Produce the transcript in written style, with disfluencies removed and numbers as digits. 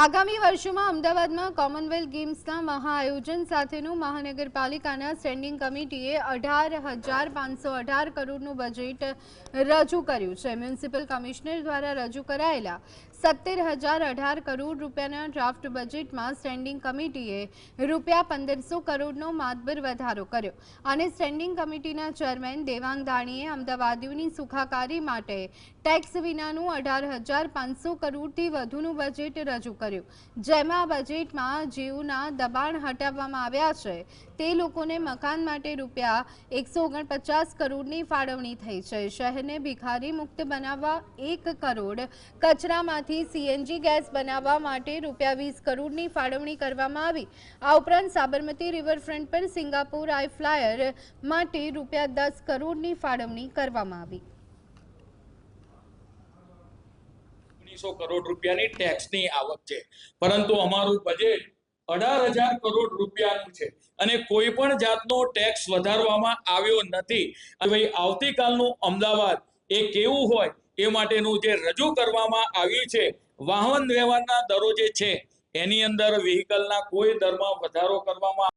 આગામી વર્ષોમાં અમદાવાદમાં કોમનવેલ્થ ગેમ્સના મહાઆયોજન સાથેનું મહાનગરપાલિકાના સ્ટેન્ડિંગ કમિટીએ 18,518 કરોડનું બજેટ રજૂ કર્યું છે। મ્યુનિસિપલ કમિશનર દ્વારા રજૂ કરાયેલા 17,018 કરોડ રૂપિયાના ડ્રાફ્ટ બજેટમાં સ્ટેન્ડિંગ કમિટીએ રૂપિયા 1,500 કરોડનો માતબર વધારો કર્યો અને સ્ટેન્ડિંગ કમિટીના ચેરમેન દેવાંગ દાણીએ અમદાવાદીઓની સુખાકારી માટે ટેક્સ વિનાનું 18,500 કરોડથી વધુનું બજેટ રજૂ કર્યું, જેમાં બજેટમાં જેઓના દબાણ હટાવવામાં આવ્યા છે તે લોકોને મકાન માટે રૂપિયા 149 કરોડની ફાળવણી થઈ છે। શહેરને ભિખારી મુક્ત બનાવવા 1 કરોડ, કચરામાંથી સીએનજી ગેસ બનાવવા માટે રૂપિયા 20 કરોડની ફાળવણી કરવામાં આવી। આ ઉપરાંત સાબરમતી રિવરફ્રન્ટ પર સિંગાપોર આઈ ફ્લાયર માટે રૂપિયા 10 કરોડની ફાળવણી કરવામાં આવી। 100 કરોડ રૂપિયાની ટેક્સની આવક છે, પરંતુ અમારું બજેટ 18,000 કરોડ રૂપિયાનું છે અને કોઈ પણ જાતનો ટેક્સ વધારવામાં આવ્યો નથી। હવે આવતીકાલનું અમદાવાદ એ કેવું હોય એ માટેનું જે રજૂ કરવામાં આવ્યું છે, વાહન વ્યવહારના દરો જે છે એની અંદર વ્હીકલના કોઈ દરમાં વધારો કરવામાં